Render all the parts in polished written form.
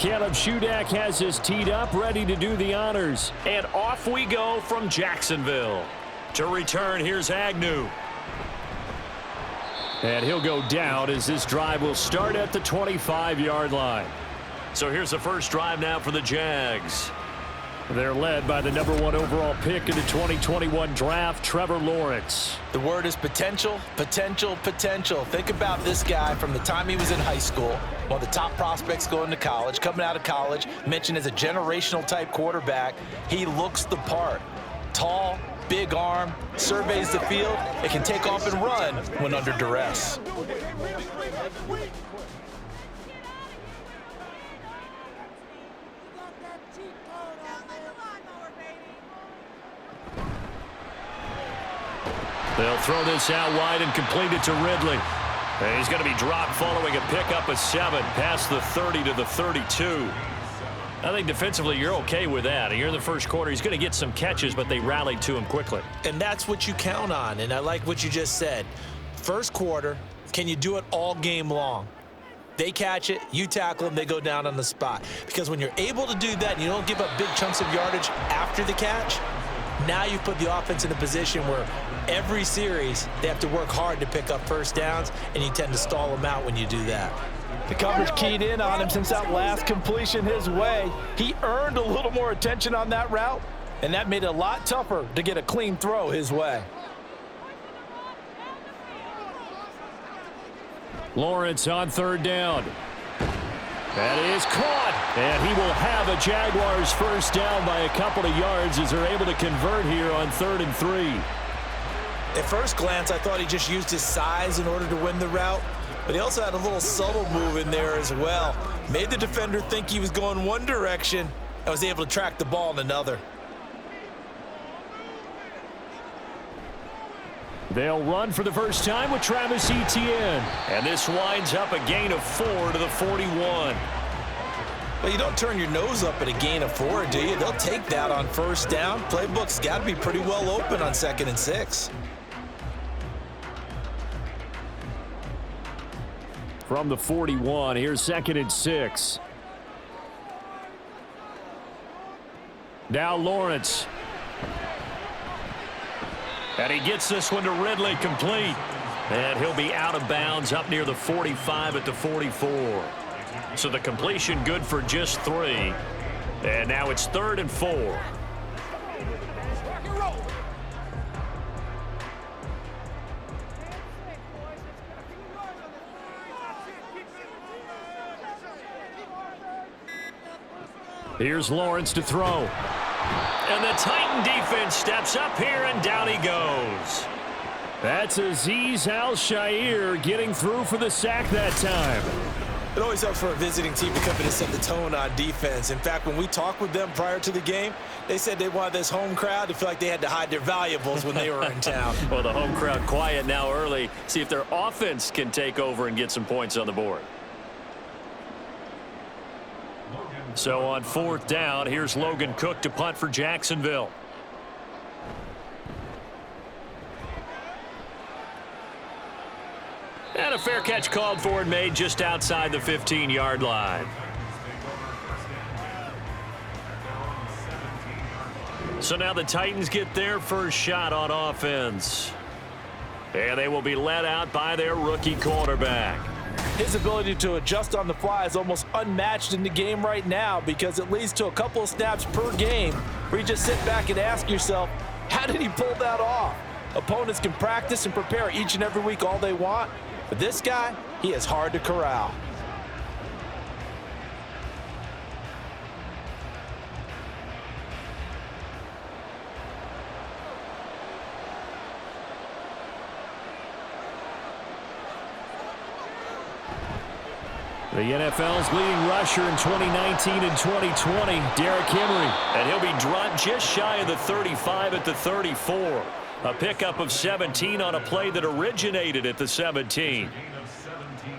Caleb Shudak has us teed up, ready to do the honors. And off we go from Jacksonville. To return, here's Agnew. And he'll go down as this drive will start at the 25-yard line. So here's the first drive now for the Jags. They're led by the #1 overall pick in the 2021 draft, Trevor Lawrence. The word is potential, potential, potential. Think about this guy from the time he was in high school, one of the top prospects going to college, coming out of college, mentioned as a generational type quarterback. He looks the part. Tall, big arm, surveys the field. It can take off and run when under duress. They'll throw this out wide and complete it to Ridley. And he's going to be dropped following a pickup of 7 past the 30 to the 32. I think defensively you're okay with that. Here in the first quarter, he's going to get some catches, but they rallied to him quickly. And that's what you count on, and I like what you just said. First quarter, can you do it all game long? They catch it, you tackle them, they go down on the spot. Because when you're able to do that and you don't give up big chunks of yardage after the catch, now you put the offense in a position where every series they have to work hard to pick up first downs, and you tend to stall them out when you do that. The coverage keyed in on him since that last completion his way. He earned a little more attention on that route, and that made it a lot tougher to get a clean throw his way. Lawrence on third down. That is caught, and he will have a Jaguars first down by a couple of yards as they're able to convert here on 3rd and 3. At first glance, I thought he just used his size in order to win the route, but he also had a little subtle move in there as well. Made the defender think he was going one direction and was able to track the ball in another. They'll run for the first time with Travis Etienne. And this winds up a gain of 4 to the 41. Well, you don't turn your nose up at a gain of 4, do you? They'll take that on first down. Playbook's got to be pretty well open on 2nd and 6. From the 41, here's 2nd and 6. Now Lawrence. And he gets this one to Ridley, complete. And he'll be out of bounds up near the 45 at the 44. So the completion good for just 3. And now it's 3rd and 4. Here's Lawrence to throw. And the Titan defense steps up here, and down he goes. That's Azeez Al-Shaair getting through for the sack that time. It always helps for a visiting team to come in and set the tone on defense. In fact, when we talked with them prior to the game, they said they wanted this home crowd to feel like they had to hide their valuables when they were in town. Well, the home crowd quiet now early. See if their offense can take over and get some points on the board. So on 4th down, here's Logan Cook to punt for Jacksonville. And a fair catch called for and made just outside the 15-yard line. So now the Titans get their first shot on offense. And they will be led out by their rookie quarterback. His ability to adjust on the fly is almost unmatched in the game right now because it leads to a couple of snaps per game where you just sit back and ask yourself, how did he pull that off? Opponents can practice and prepare each and every week all they want, but this guy, he is hard to corral. The NFL's leading rusher in 2019 and 2020, Derrick Henry. And he'll be dropped just shy of the 35 at the 34. A pickup of 17 on a play that originated at the 17.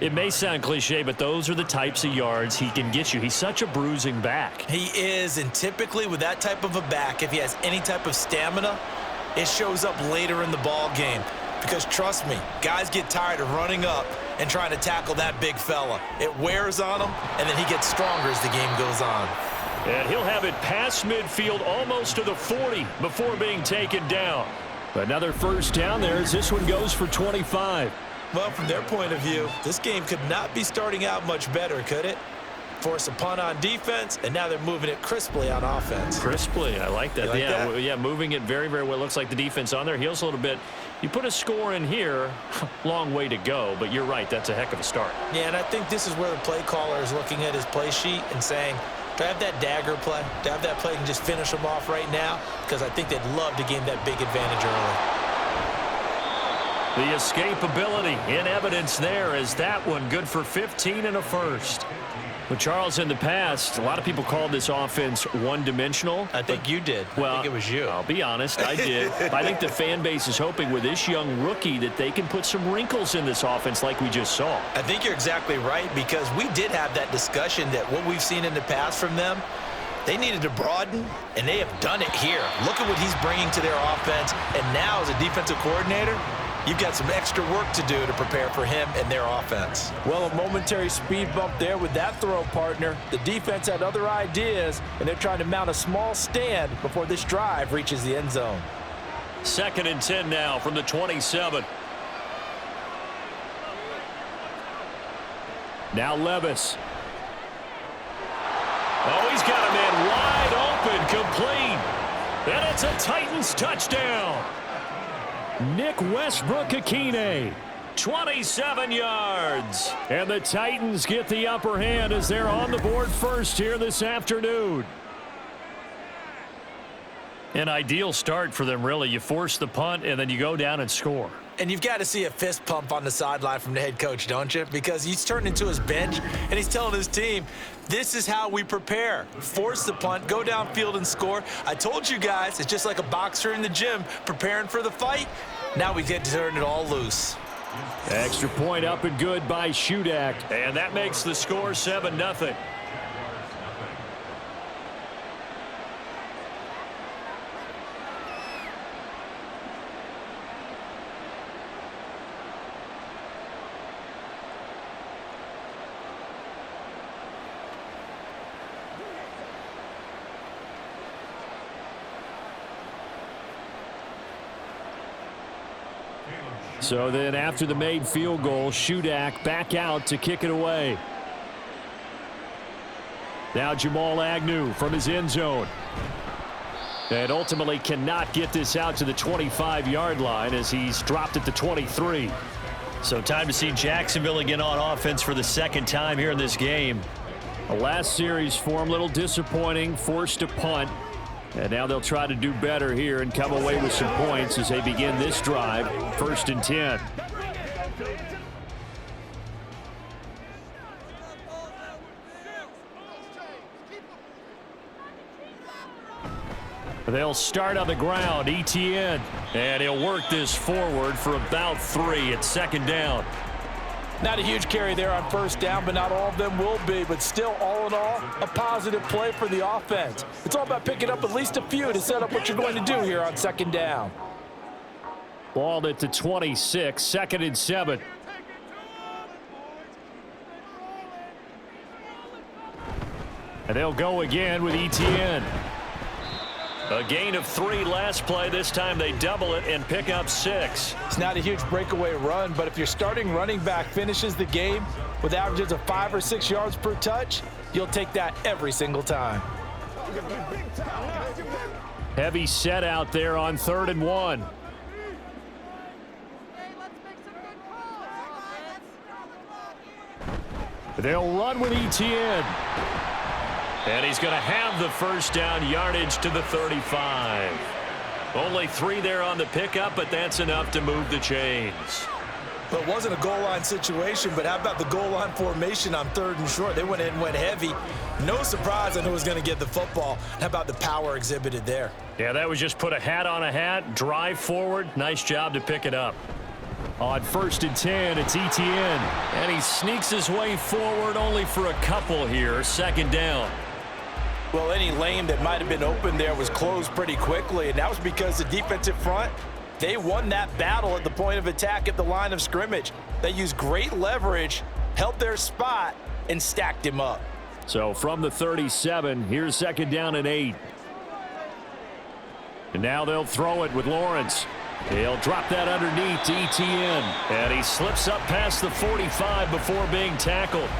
It may sound cliche, but those are the types of yards he can get you. He's such a bruising back. He is, and typically with that type of a back, if he has any type of stamina, it shows up later in the ball game. Because trust me, guys get tired of running up and trying to tackle that big fella. It wears on him, and then he gets stronger as the game goes on. And he'll have it past midfield almost to the 40 before being taken down. Another first down there as this one goes for 25. Well, from their point of view, this game could not be starting out much better, could it? Force a punt on defense, and now they're moving it crisply on offense. Crisply, I like that. You like that? Yeah, moving it very, very well. Looks like the defense on their heels a little bit. You put a score in here, long way to go, but you're right, that's a heck of a start. Yeah, and I think this is where the play caller is looking at his play sheet and saying, do I have that dagger play? Do I have that play and just finish them off right now? Because I think they'd love to gain that big advantage early. The escapability in evidence there as that one good for 15 and a first. But Charles, in the past, a lot of people called this offense one-dimensional. I think you did. Well, I think it was you. I'll be honest, I did. I think the fan base is hoping with this young rookie that they can put some wrinkles in this offense like we just saw. I think you're exactly right, because we did have that discussion that what we've seen in the past from them, they needed to broaden, and they have done it here. Look at what he's bringing to their offense, and now as a defensive coordinator, you've got some extra work to do to prepare for him and their offense. Well, a momentary speed bump there with that throw, partner. The defense had other ideas, and they're trying to mount a small stand before this drive reaches the end zone. 2nd and 10 now from the 27. Now Levis. Oh, he's got a man wide open, complete. And it's a Titans touchdown. Nick Westbrook-Akine. 27 yards. And the Titans get the upper hand as they're on the board first here this afternoon. An ideal start for them, really. You force the punt, and then you go down and score. And you've got to see a fist pump on the sideline from the head coach, don't you? Because he's turned into his bench, and he's telling his team, this is how we prepare. Force the punt, go downfield and score. I told you guys, it's just like a boxer in the gym preparing for the fight. Now we get to turn it all loose. Extra point up and good by Shudak. And that makes the score 7-0. So then after the made field goal, Shudak back out to kick it away. Now Jamal Agnew from his end zone. And ultimately cannot get this out to the 25-yard line as he's dropped at the 23. So time to see Jacksonville again on offense for the 2nd time here in this game. The last series for him, a little disappointing, forced a punt. And now they'll try to do better here and come away with some points as they begin this drive, 1st and 10. They'll start on the ground, ETN. And he'll work this forward for about 3 at 2nd down. Not a huge carry there on 1st down, but not all of them will be. But still, all in all, a positive play for the offense. It's all about picking up at least a few to set up what you're going to do here on 2nd down. Balled at the 26, 2nd and 7. And they'll go again with ETN. A gain of 3 last play. This time they double it and pick up 6. It's not a huge breakaway run, but if your starting running back finishes the game with averages of 5 or 6 yards per touch, you'll take that every single time. Heavy set out there on 3rd and 1. They'll run with ETN. And he's going to have the 1st down, yardage to the 35. Only 3 there on the pickup, but that's enough to move the chains. Well, it wasn't a goal line situation, but how about the goal line formation on 3rd and short? They went in and went heavy. No surprise on who was going to get the football. How about the power exhibited there? Yeah, that was just put a hat on a hat, drive forward. Nice job to pick it up. On 1st and 10, it's ETN. And he sneaks his way forward only for a couple here. 2nd down. Well, any lane that might have been open there was closed pretty quickly, and that was because the defensive front, They won that battle at the point of attack at the line of scrimmage. They used great leverage, held their spot, and stacked him up. So from the 37, here's 2nd down and 8. And now they'll throw it with Lawrence. He'll drop that underneath to Etienne. And he slips up past the 45 before being tackled.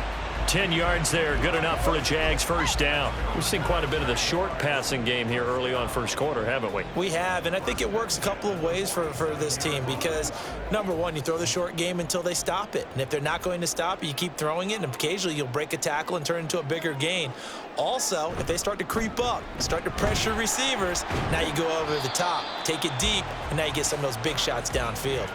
10 yards there, good enough for a Jags first down. We've seen quite a bit of the short passing game here early on first quarter, haven't we? We have, and I think it works a couple of ways for this team because, number one, you throw the short game until they stop it. And if they're not going to stop it, you keep throwing it, and occasionally you'll break a tackle and turn into a bigger gain. Also, if they start to creep up, start to pressure receivers, now you go over the top, take it deep, and now you get some of those big shots downfield.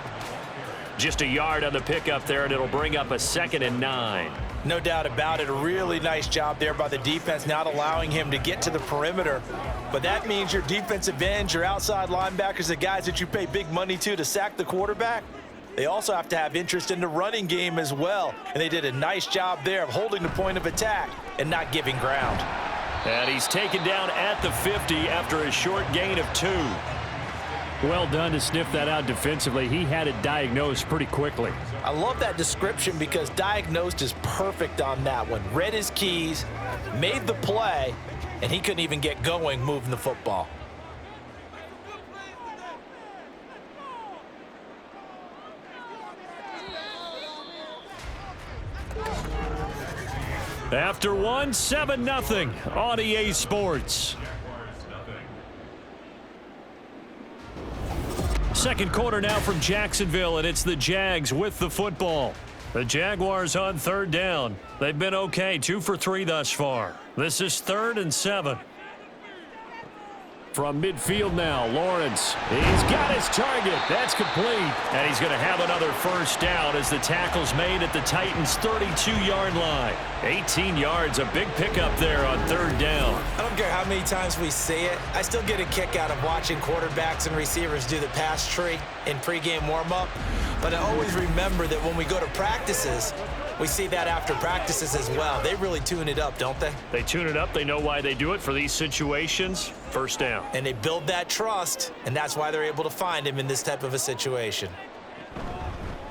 Just a yard on the pickup there, and it'll bring up a 2nd and 9. No doubt about it. A really nice job there by the defense, not allowing him to get to the perimeter. But that means your defensive ends, your outside linebackers, the guys that you pay big money to sack the quarterback, they also have to have interest in the running game as well. And they did a nice job there of holding the point of attack and not giving ground. And he's taken down at the 50 after a short gain of 2. Well done to sniff that out defensively. He had it diagnosed pretty quickly. I love that description because diagnosed is perfect on that one. Read his keys, made the play, and he couldn't even get going moving the football. After one, 7-0 on EA Sports. Second quarter now from Jacksonville, and it's the Jags with the football. The Jaguars on 3rd down. They've been okay, 2 for 3 thus far. This is 3rd and 7. From midfield now, Lawrence. He's got his target. That's complete. And he's going to have another first down as the tackle's made at the Titans' 32-yard line. 18 yards, a big pickup there on 3rd down. I don't care how many times we say it, I still get a kick out of watching quarterbacks and receivers do the pass tree in pregame warm-up. But I always remember that when we go to practices, we see that after practices as well. They really tune it up, don't they? They tune it up. They know why they do it for these situations. First down. And they build that trust, and that's why they're able to find him in this type of a situation.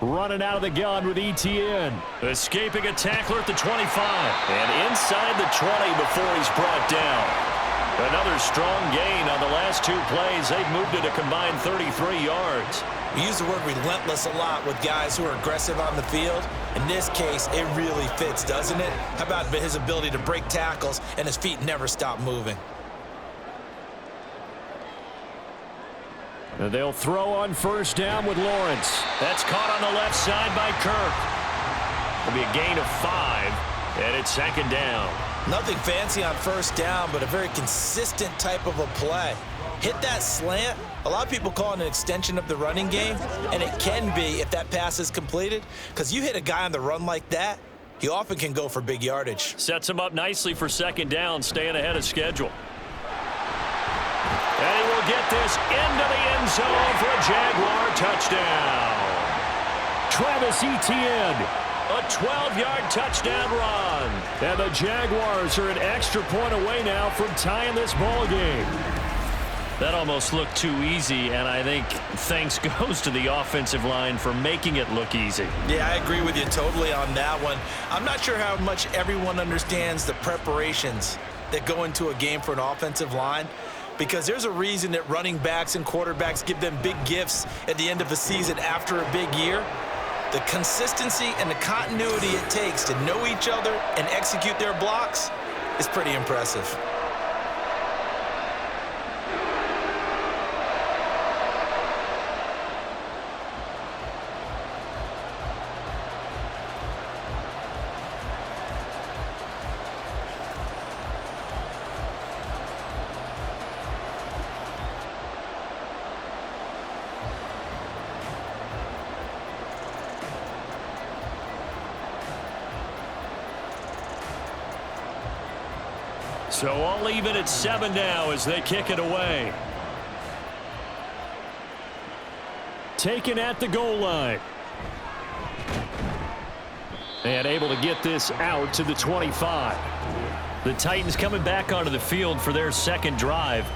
Running out of the gun with Etienne. Escaping a tackler at the 25. And inside the 20 before he's brought down. Another strong gain on the last 2 plays. They've moved it a combined 33 yards. We use the word relentless a lot with guys who are aggressive on the field. In this case, it really fits, doesn't it? How about his ability to break tackles and his feet never stop moving? And they'll throw on 1st down with Lawrence. That's caught on the left side by Kirk. It'll be a gain of 5, and it's 2nd down. Nothing fancy on 1st down, but a very consistent type of a play. Hit that slant. A lot of people call it an extension of the running game, and it can be if that pass is completed, because you hit a guy on the run like that, he often can go for big yardage. Sets him up nicely for 2nd down, staying ahead of schedule. And he will get this into the end zone for a Jaguar touchdown. Travis Etienne. A 12-yard touchdown run. And the Jaguars are an extra point away now from tying this ball game. That almost looked too easy, and I think thanks goes to the offensive line for making it look easy. Yeah, I agree with you totally on that one. I'm not sure how much everyone understands the preparations that go into a game for an offensive line, because there's a reason that running backs and quarterbacks give them big gifts at the end of a season after a big year. The consistency and the continuity it takes to know each other and execute their blocks is pretty impressive. So I'll leave it at 7 now as they kick it away. Taken at the goal line. And able to get this out to the 25. The Titans coming back onto the field for their second drive.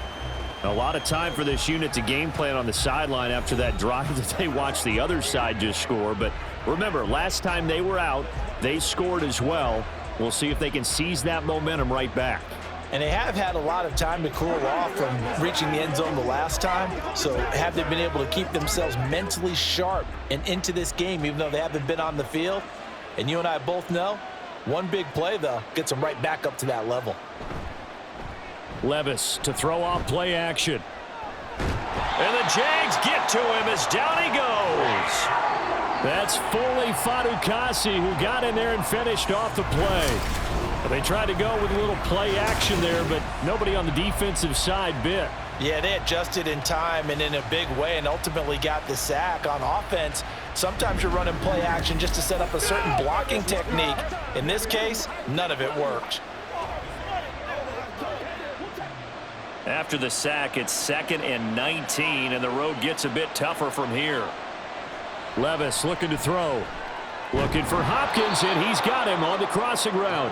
A lot of time for this unit to game plan on the sideline after that drive that they watched the other side just score. But remember, last time they were out, they scored as well. We'll see if they can seize that momentum right back. And they have had a lot of time to cool off from reaching the end zone the last time. So have they been able to keep themselves mentally sharp and into this game, even though they haven't been on the field? And you and I both know, one big play, though, gets them right back up to that level. Levis to throw off play action. And the Jags get to him as down he goes. That's Foley Fadukasi who got in there and finished off the play. They tried to go with a little play action there, but nobody on the defensive side bit. Yeah, they adjusted in time and in a big way and ultimately got the sack. On offense, sometimes you're running play action just to set up a certain blocking technique. In this case, none of it worked. After the sack, it's 2nd and 19, and the road gets a bit tougher from here. Levis looking to throw. Looking for Hopkins, and he's got him on the crossing route.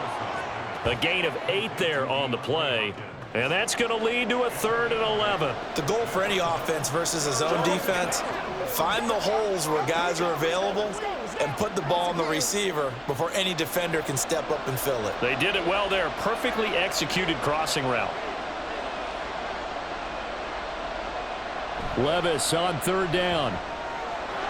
A gain of 8 there on the play, and that's going to lead to a 3rd and 11. The goal for any offense versus a zone defense, find the holes where guys are available and put the ball on the receiver before any defender can step up and fill it. They did it well there. Perfectly executed crossing route. Levis on 3rd down.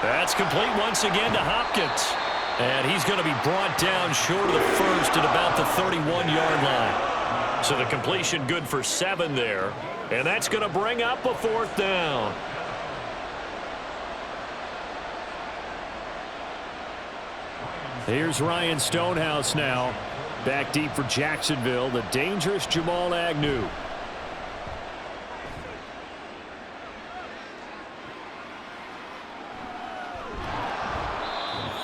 That's complete once again to Hopkins. And he's going to be brought down short of the first at about the 31-yard line. So the completion good for 7 there. And that's going to bring up a 4th down. Here's Ryan Stonehouse now. Back deep for Jacksonville, the dangerous Jamal Agnew.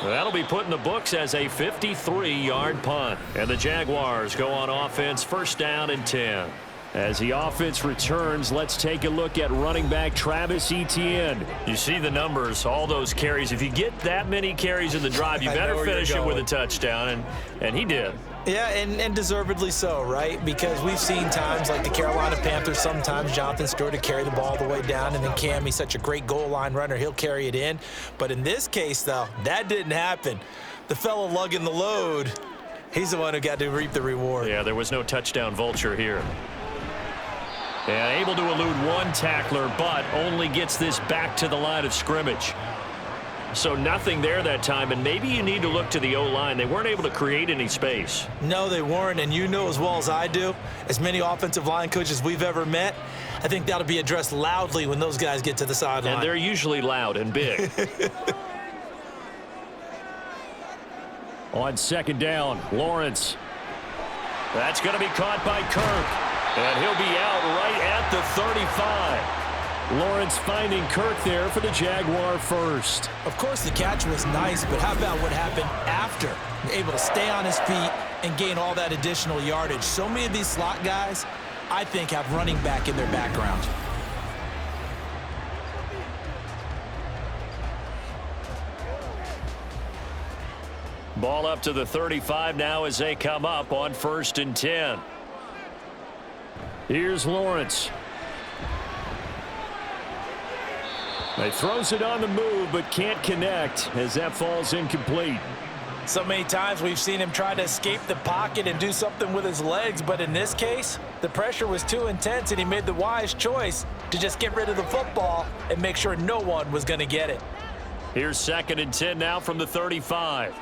That'll be put in the books as a 53-yard punt. And the Jaguars go on offense, 1st down and 10. As the offense returns, let's take a look at running back Travis Etienne. You see the numbers, all those carries. If you get that many carries in the drive, you better finish it with a touchdown, and he did. Yeah, and deservedly so, right? Because we've seen times like the Carolina Panthers, sometimes Jonathan Stewart to carry the ball all the way down, and then Cam, he's such a great goal line runner, he'll carry it in. But in this case, though, that didn't happen. The fellow lugging the load, he's the one who got to reap the reward. Yeah, there was no touchdown vulture here. And able to elude one tackler, but only gets this back to the line of scrimmage. So nothing there that time, and maybe you need to look to the O-line. They weren't able to create any space. No, they weren't, and you know as well as I do, as many offensive line coaches we've ever met, I think that'll be addressed loudly when those guys get to the sideline. And they're usually loud and big. On 2nd down, Lawrence. That's going to be caught by Kirk, and he'll be out right at the 35. Lawrence finding Kirk there for the Jaguar first. Of course, the catch was nice, but how about what happened after? Able to stay on his feet and gain all that additional yardage. So many of these slot guys, I think, have running back in their background. Ball up to the 35 now as they come up on 1st and 10. Here's Lawrence. He throws it on the move, but can't connect as that falls incomplete. So many times we've seen him try to escape the pocket and do something with his legs, but in this case, the pressure was too intense, and he made the wise choice to just get rid of the football and make sure no one was going to get it. Here's 2nd and 10 now from the 35.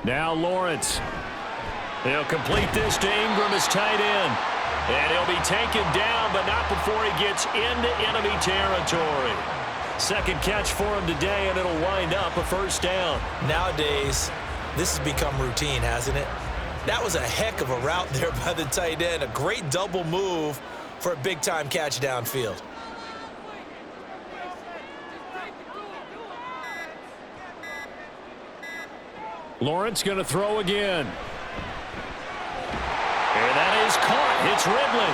Now Lawrence. He'll complete this to Ingram as tight end. And he'll be taken down, but not before he gets into enemy territory. 2nd catch for him today, and it'll wind up a 1st down. Nowadays, this has become routine, hasn't it? That was a heck of a route there by the tight end. A great double move for a big-time catch downfield. Lawrence going to throw again. And that is caught. It's Ridley.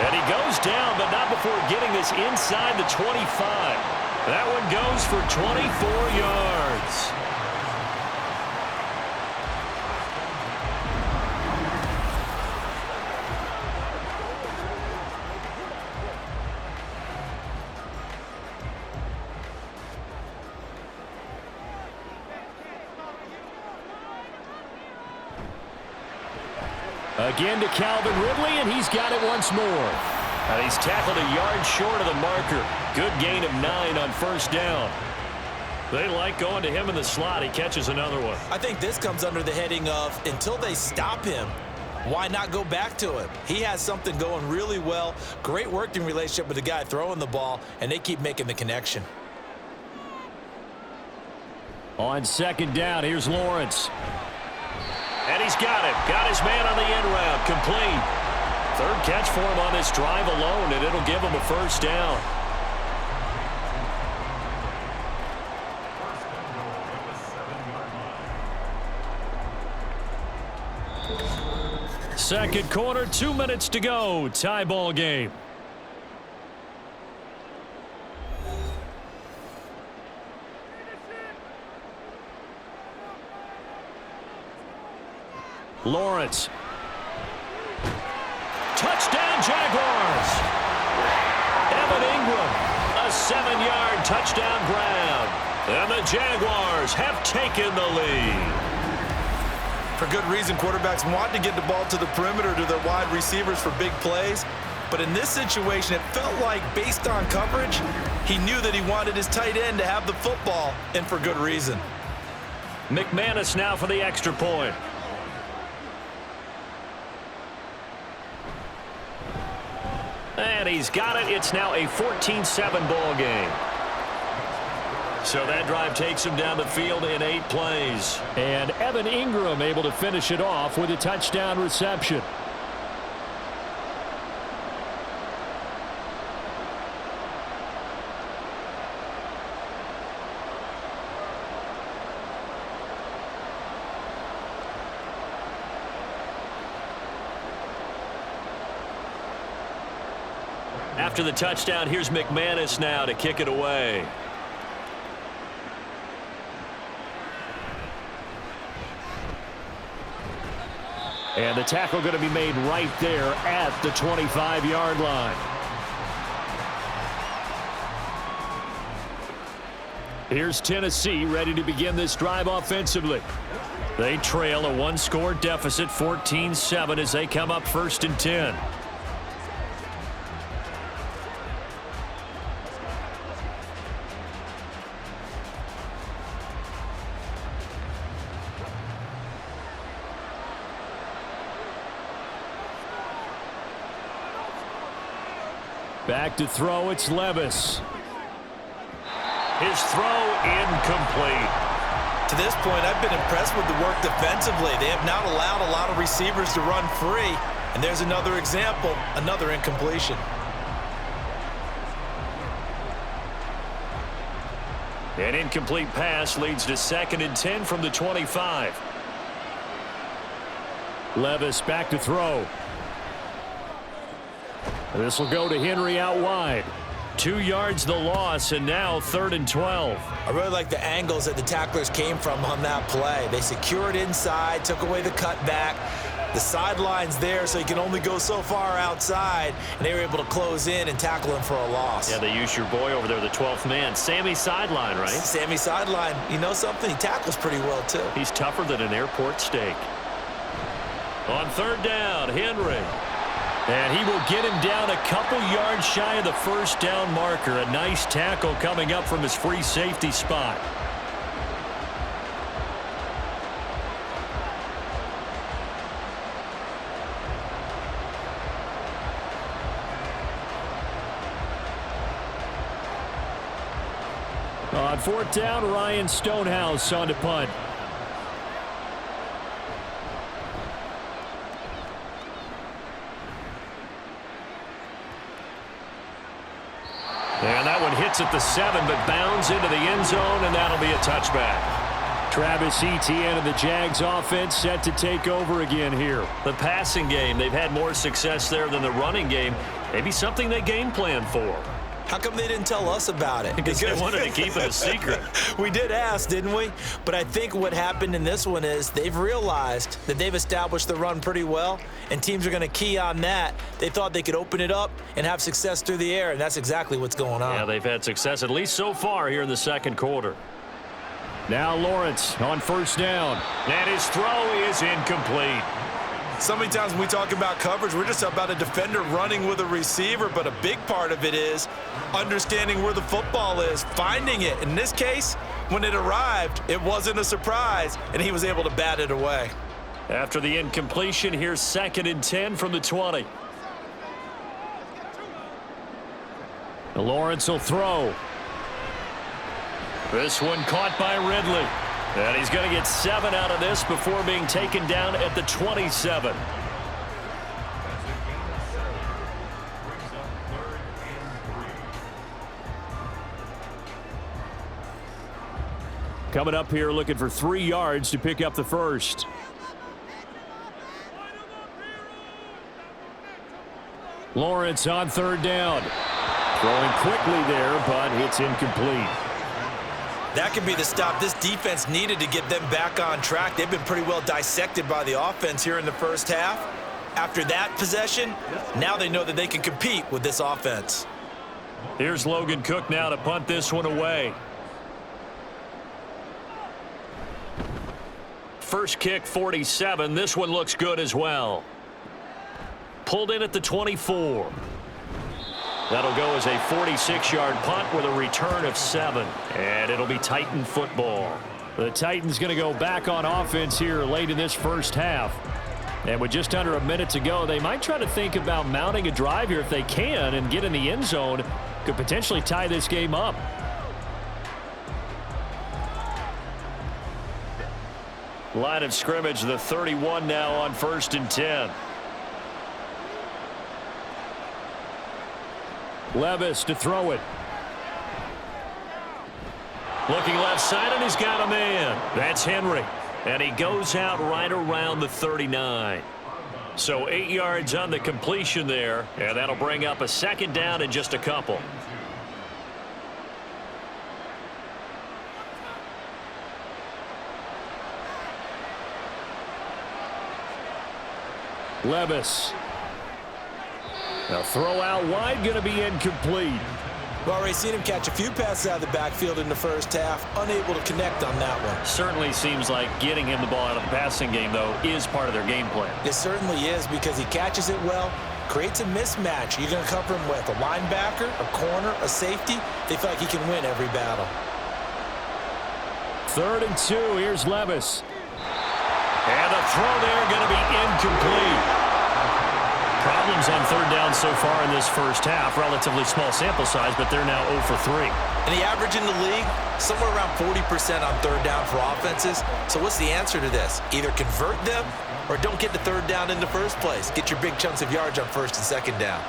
And he goes down, but not before getting this inside the 25. That one goes for 24 yards. Again to Calvin Ridley, and he's got it once more. And he's tackled a yard short of the marker. Good gain of 9 on first down. They like going to him in the slot. He catches another one. I think this comes under the heading of until they stop him, why not go back to him? He has something going really well. Great working relationship with the guy throwing the ball, and they keep making the connection. On second down, here's Lawrence. And he's got it. Got his man on the end route. Complete. Third catch for him on this drive alone, and it'll give him a first down. Second quarter, 2 minutes to go. Tie ball game. Lawrence. Touchdown, Jaguars. Evan Ingram, a 7-yard touchdown grab. And the Jaguars have taken the lead. For good reason, quarterbacks want to get the ball to the perimeter to their wide receivers for big plays. But in this situation, it felt like, based on coverage, he knew that he wanted his tight end to have the football, and for good reason. McManus now for the extra point. And he's got it. It's now a 14-7 ball game. So that drive takes him down the field in 8 plays. And Evan Ingram able to finish it off with a touchdown reception. After the touchdown, here's McManus now to kick it away. And the tackle going to be made right there at the 25-yard line. Here's Tennessee ready to begin this drive offensively. They trail a 1-score deficit, 14-7, as they come up 1st and 10. Back to throw, it's Levis. His throw incomplete. To this point, I've been impressed with the work defensively. They have not allowed a lot of receivers to run free. And there's another example, another incompletion. An incomplete pass leads to 2nd and 10 from the 25. Levis back to throw. This will go to Henry out wide. 2 yards the loss, and now 3rd and 12. I really like the angles that the tacklers came from on that play. They secured inside, took away the cutback. The sideline's there, so you can only go so far outside, and they were able to close in and tackle him for a loss. Yeah, they used your boy over there, the 12th man. Sammy Sideline, right? Sammy Sideline. You know something? He tackles pretty well, too. He's tougher than an airport steak. On 3rd down, Henry. And he will get him down a couple yards shy of the 1st down marker. A nice tackle coming up from his free safety spot. On 4th down, Ryan Stonehouse on to punt. And that one hits at the 7, but bounds into the end zone, and that'll be a touchback. Travis Etienne and the Jags offense set to take over again here. The passing game, they've had more success there than the running game. Maybe something they game plan for. How come they didn't tell us about it? Because they wanted to keep it a secret. We did ask, didn't we? But I think what happened in this one is they've realized that they've established the run pretty well, and teams are going to key on that. They thought they could open it up and have success through the air, and that's exactly what's going on. Yeah, they've had success, at least so far, here in the 2nd quarter. Now Lawrence on 1st down. And his throw is incomplete. So many times when we talk about coverage, we're just about a defender running with a receiver, but a big part of it is understanding where the football is, finding it. In this case, when it arrived, it wasn't a surprise, and he was able to bat it away. After the incompletion, here's 2nd and 10 from the 20. Lawrence will throw. This one caught by Ridley. And he's going to get 7 out of this before being taken down at the 27. Coming up here looking for 3 yards to pick up the first. Lawrence on 3rd down. Throwing quickly there, but it's incomplete. That could be the stop this defense needed to get them back on track. They've been pretty well dissected by the offense here in the first half. After that possession, now they know that they can compete with this offense. Here's Logan Cook now to punt this one away. First kick, 47. This one looks good as well. Pulled in at the 24. That'll go as a 46-yard punt with a return of 7. And it'll be Titan football. The Titans going to go back on offense here late in this first half. And with just under a minute to go, they might try to think about mounting a drive here if they can and get in the end zone. Could potentially tie this game up. Line of scrimmage, the 31 now on 1st and 10. Levis to throw it. Looking left side, and he's got a man. That's Henry. And he goes out right around the 39. So 8 yards on the completion there, and that'll bring up a 2nd down in just a couple. Levis. Now throw out wide, going to be incomplete. We've already seen him catch a few passes out of the backfield in the first half, unable to connect on that one. Certainly seems like getting him the ball out of the passing game, though, is part of their game plan. It certainly is because he catches it well, creates a mismatch. You're going to cover him with a linebacker, a corner, a safety. They feel like he can win every battle. 3rd and 2. Here's Levis. And the throw there going to be incomplete. Problems on 3rd down so far in this first half. Relatively small sample size, but they're now 0 for 3. And the average in the league, somewhere around 40% on 3rd down for offenses. So what's the answer to this? Either convert them or don't get the 3rd down in the first place. Get your big chunks of yards on 1st and 2nd down.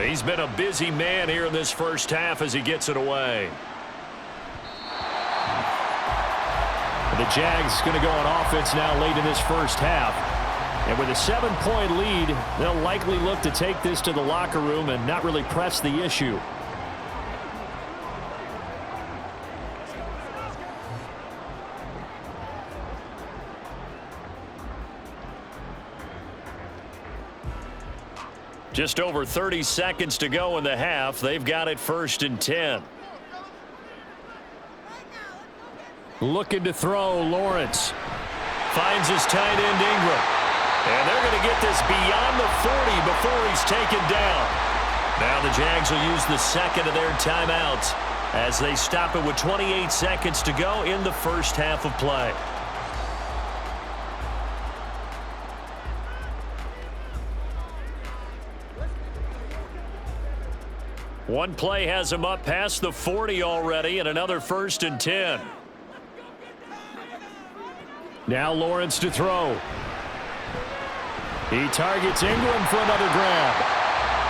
He's been a busy man here in this first half as he gets it away. The Jags going to go on offense now late in this first half. And with a 7-point lead, they'll likely look to take this to the locker room and not really press the issue. Just over 30 seconds to go in the half. They've got it 1st and 10. Looking to throw, Lawrence. Finds his tight end, Ingram. And they're going to get this beyond the 40 before he's taken down. Now the Jags will use the 2nd of their timeouts as they stop it with 28 seconds to go in the first half of play. One play has him up past the 40 already, and another 1st and 10. Now Lawrence to throw. He targets Ingram for another grab.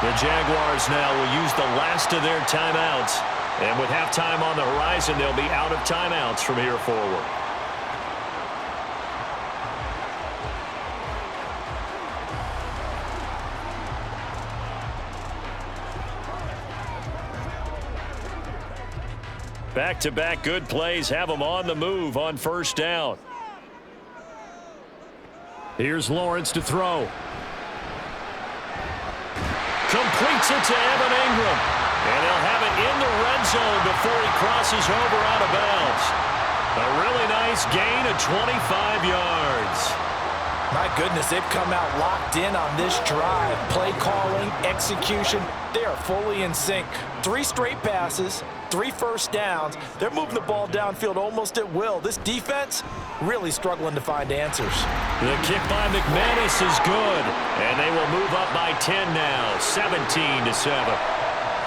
The Jaguars now will use the last of their timeouts. And with halftime on the horizon, they'll be out of timeouts from here forward. Back-to-back good plays have them on the move on 1st down. Here's Lawrence to throw. Completes it to Evan Ingram. And he'll have it in the red zone before he crosses over out of bounds. A really nice gain of 25 yards. My goodness, they've come out locked in on this drive. Play calling, execution, they are fully in sync. 3 straight passes, 3 first downs. They're moving the ball downfield almost at will. This defense really struggling to find answers. The kick by McManus is good, and they will move up by 10 now, 17-7.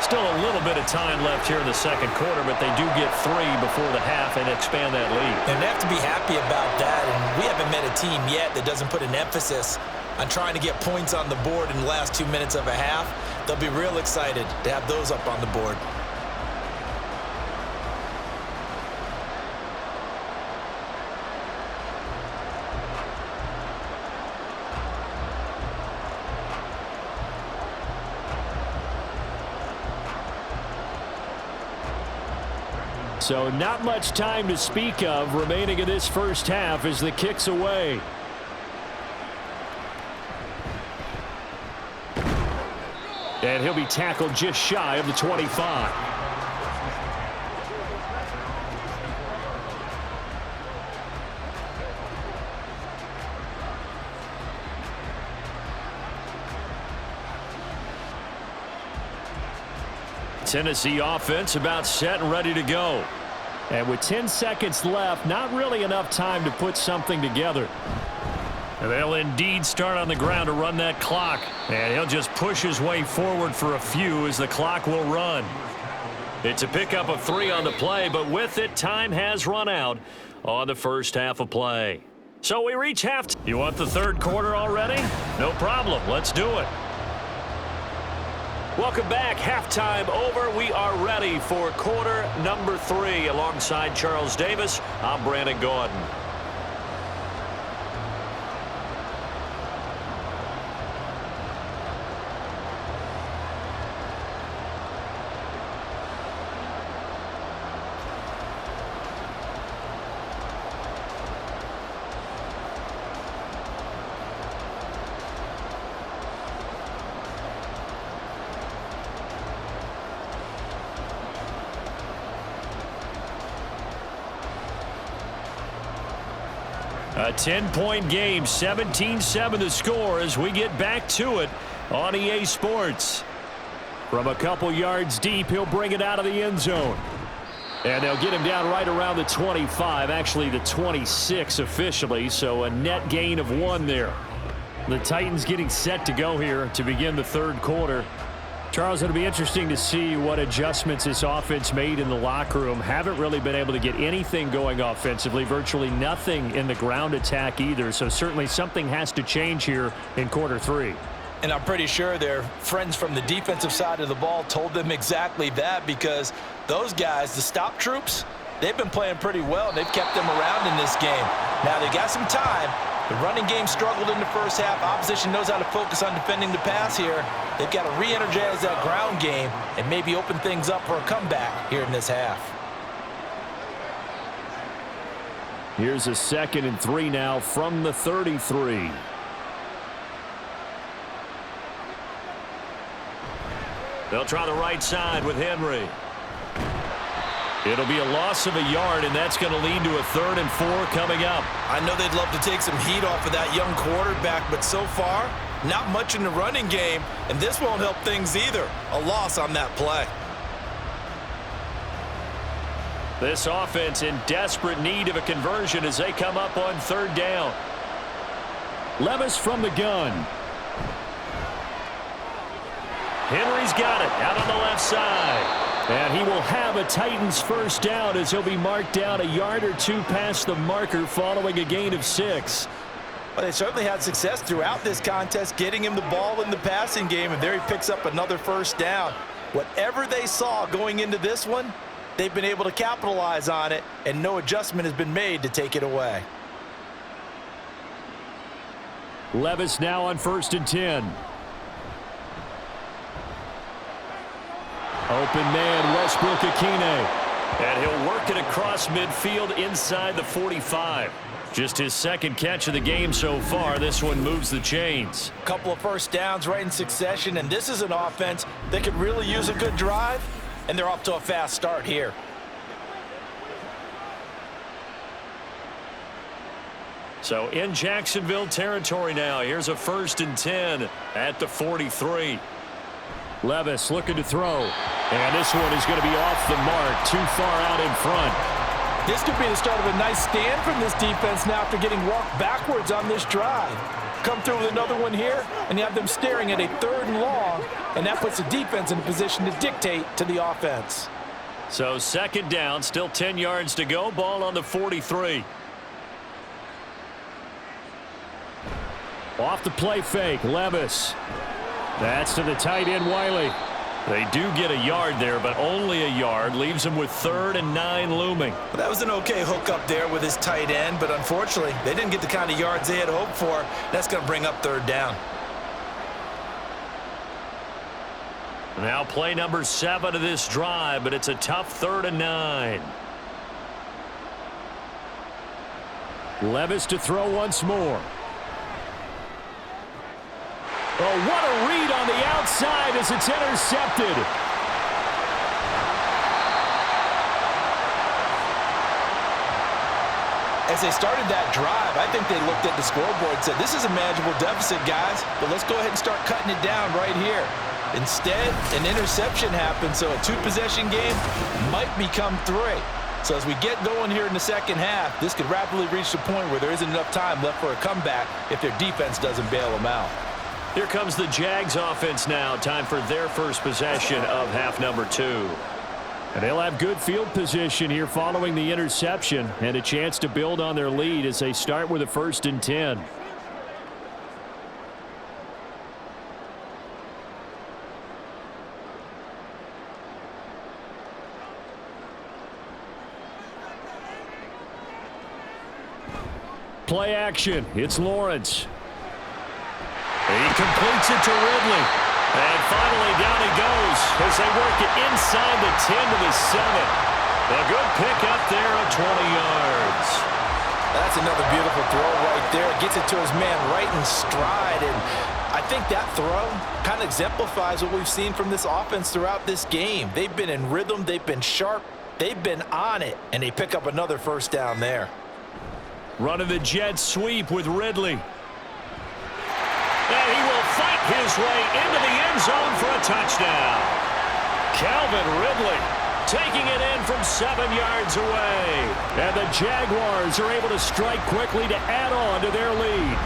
Still a little bit of time left here in the second quarter, but they do get 3 before the half and expand that lead. And they have to be happy about that, and we haven't met a team yet that doesn't put an emphasis on trying to get points on the board in the last 2 minutes of a half. They'll be real excited to have those up on the board. So not much time to speak of remaining in this first half as the kick's away. And he'll be tackled just shy of the 25. Tennessee offense about set and ready to go. And with 10 seconds left, not really enough time to put something together. And they'll indeed start on the ground to run that clock. And he'll just push his way forward for a few as the clock will run. It's a pickup of 3 on the play, but with it, time has run out on the first half of play. So we reach half. You want the third quarter already? No problem. Let's do it. Welcome back. Halftime over. We are ready for quarter number 3. Alongside Charles Davis, I'm Brandon Gordon. A 10-point game, 17-7 the score as we get back to it on EA Sports. From a couple yards deep, he'll bring it out of the end zone. And they'll get him down right around the 25, actually the 26 officially, so a net gain of 1 there. The Titans getting set to go here to begin the third quarter. Charles, it'll be interesting to see what adjustments this offense made in the locker room. Haven't really been able to get anything going offensively, virtually nothing in the ground attack either. So certainly something has to change here in quarter 3. And I'm pretty sure their friends from the defensive side of the ball told them exactly that, because those guys, the stop troops, they've been playing pretty well, and they've kept them around in this game. Now, they got some time. The running game struggled in the first half. Opposition knows how to focus on defending the pass here. They've got to re-energize that ground game and maybe open things up for a comeback here in this half. Here's a 2nd and 3 now from the 33. They'll try the right side with Henry. It'll be a loss of a yard, and that's going to lead to a 3rd and 4 coming up. I know they'd love to take some heat off of that young quarterback, but so far, not much in the running game, and this won't help things either. A loss on that play. This offense in desperate need of a conversion as they come up on 3rd down. Levis from the gun. Henry's got it out on the left side. And he will have a Titans first down as he'll be marked down a yard or 2 past the marker following a gain of 6. Well, they certainly had success throughout this contest getting him the ball in the passing game, and there he picks up another first down. Whatever they saw going into this one, they've been able to capitalize on it, and no adjustment has been made to take it away. Levis now on 1st and 10. Open man, Westbrook-Ikhine. And he'll work it across midfield inside the 45. Just his 2nd catch of the game so far. This one moves the chains. A couple of first downs right in succession, and this is an offense that could really use a good drive, and they're off to a fast start here. So in Jacksonville territory now. Here's a 1st and 10 at the 43. Levis looking to throw. And this one is going to be off the mark. Too far out in front. This could be the start of a nice stand from this defense now after getting walked backwards on this drive. Come through with another one here, and you have them staring at a 3rd and long, and that puts the defense in a position to dictate to the offense. So 2nd down, still 10 yards to go. Ball on the 43. Off the play fake, Levis. That's to the tight end, Wiley. They do get a yard there, but only a yard. Leaves them with 3rd and 9 looming. Well, that was an okay hook up there with his tight end, but unfortunately, they didn't get the kind of yards they had hoped for. That's going to bring up 3rd down. Now play number 7 of this drive, but it's a tough 3rd and 9. Levis to throw once more. Oh, what a read on the outside as it's intercepted. As they started that drive, I think they looked at the scoreboard and said, this is a manageable deficit, guys, but let's go ahead and start cutting it down right here. Instead, an interception happened, so a 2-possession game might become 3. So as we get going here in the second half, this could rapidly reach the point where there isn't enough time left for a comeback if their defense doesn't bail them out. Here comes the Jags offense now. Time for their first possession of half number 2. And they'll have good field position here following the interception and a chance to build on their lead as they start with a 1st and 10. Play action. It's Lawrence. He completes it to Ridley. And finally down he goes as they work it inside the 10 to the 7. A good pickup there of 20 yards. That's another beautiful throw right there. Gets it to his man right in stride. And I think that throw kind of exemplifies what we've seen from this offense throughout this game. They've been in rhythm. They've been sharp. They've been on it. And they pick up another 1st down there. Running the jet sweep with Ridley. And he will fight his way into the end zone for a touchdown. Calvin Ridley taking it in from 7 yards away. And the Jaguars are able to strike quickly to add on to their lead.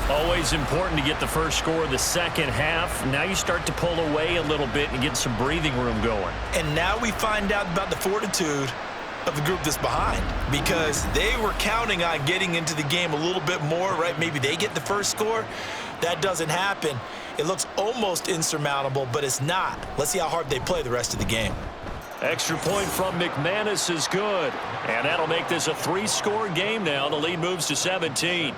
Always important to get the first score of the second half. Now you start to pull away a little bit and get some breathing room going. And now we find out about the fortitude of the group that's behind, because they were counting on getting into the game a little bit more, right? Maybe they get the first score. That doesn't happen. It looks almost insurmountable, but it's not. Let's see how hard they play the rest of the game. Extra point from McManus is good, and that'll make this a 3-score game now. The lead moves to 17.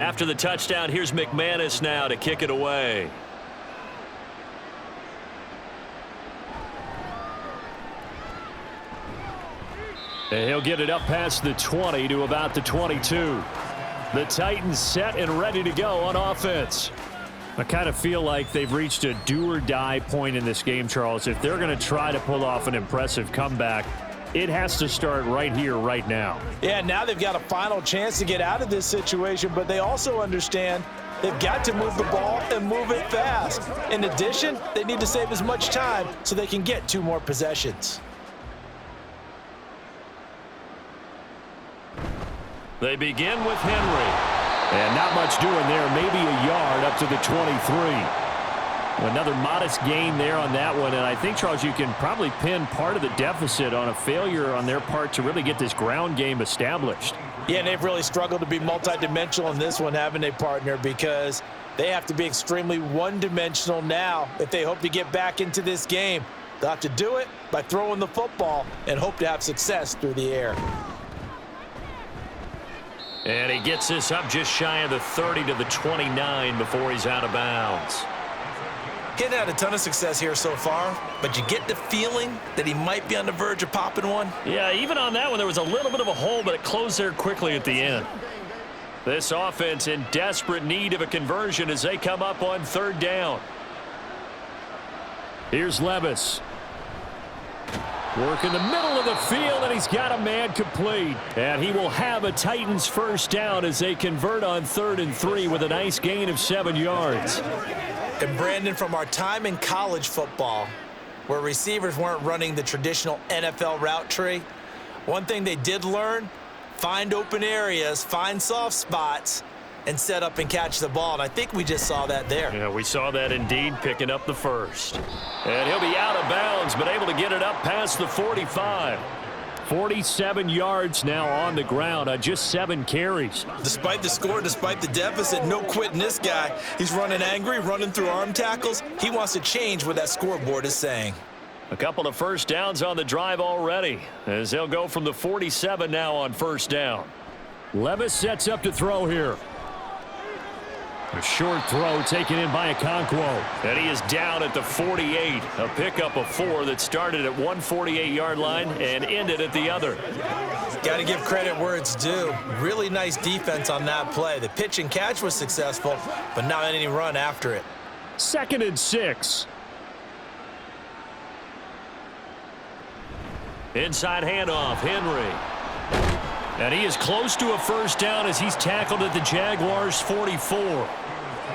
After the touchdown, here's McManus now to kick it away. And he'll get it up past the 20 to about the 22. The Titans set and ready to go on offense. I kind of feel like they've reached a do-or-die point in this game, Charles. If they're going to try to pull off an impressive comeback, it has to start right here, right now. Yeah, now they've got a final chance to get out of this situation, but they also understand they've got to move the ball and move it fast. In addition, they need to save as much time so they can get 2 more possessions. They begin with Henry. And not much doing there, maybe a yard up to the 23. Another modest gain there on that one, and I think, Charles, you can probably pin part of the deficit on a failure on their part to really get this ground game established. Yeah, and they've really struggled to be multidimensional in this one, haven't they, partner, because they have to be extremely one-dimensional now if they hope to get back into this game. They'll have to do it by throwing the football and hope to have success through the air. And he gets this up just shy of the 30 to the 29 before he's out of bounds. He hasn't had a ton of success here so far, but you get the feeling that he might be on the verge of popping one. Yeah, even on that one, there was a little bit of a hole, but it closed there quickly at the end. This offense in desperate need of a conversion as they come up on third down. Here's Levis. Work in the middle of the field, and he's got a man complete. And he will have a Titans first down as they convert on 3rd and 3 with a nice gain of 7 yards. And Brandon, from our time in college football, where receivers weren't running the traditional NFL route tree, one thing they did learn, find open areas, find soft spots, and set up and catch the ball. And I think we just saw that there. Yeah, we saw that indeed, picking up the first. And he'll be out of bounds, but able to get it up past the 45. 47 yards now on the ground on just 7 carries. Despite the score, despite the deficit, no quitting this guy. He's running angry, running through arm tackles. He wants to change what that scoreboard is saying. A couple of first downs on the drive already, as they'll go from the 47 now on first down. Levis sets up to throw here. A short throw taken in by Okonkwo. And he is down at the 48. A pickup of 4 that started at 148-yard line and ended at the other. Got to give credit where it's due. Really nice defense on that play. The pitch and catch was successful, but not any run after it. 2nd and 6. Inside handoff, Henry. And he is close to a first down as he's tackled at the Jaguars' 44.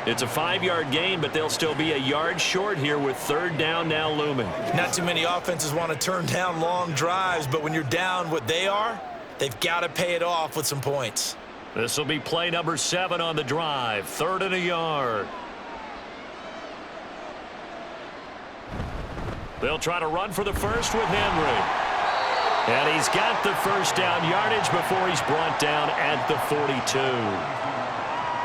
It's a 5-yard gain, but they'll still be a yard short here with 3rd down now looming. Not too many offenses want to turn down long drives, but when you're down what they are, they've got to pay it off with some points. This will be play number 7 on the drive. 3rd and a yard. They'll try to run for the first with Henry. And he's got the first down yardage before he's brought down at the 42.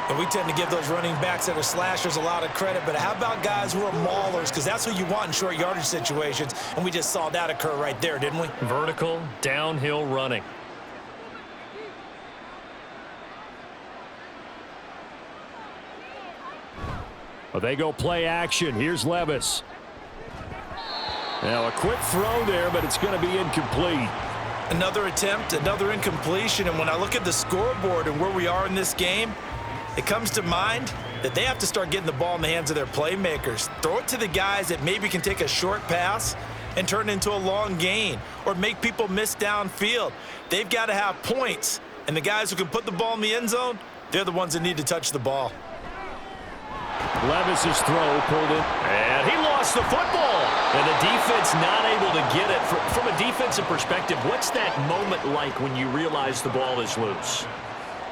And we tend to give those running backs that are slashers a lot of credit, but how about guys who are maulers? Because that's what you want in short yardage situations, and we just saw that occur right there, didn't we? Vertical, downhill running. Well, they go play action. Here's Levis. Now a quick throw there, but it's going to be incomplete. Another attempt, another incompletion, and when I look at the scoreboard and where we are in this game, it comes to mind that they have to start getting the ball in the hands of their playmakers. Throw it to the guys that maybe can take a short pass and turn it into a long gain or make people miss downfield. They've got to have points, and the guys who can put the ball in the end zone, they're the ones that need to touch the ball. Levis's throw pulled in. And he lost the football. And the defense not able to get it. From a defensive perspective, what's that moment like when you realize the ball is loose?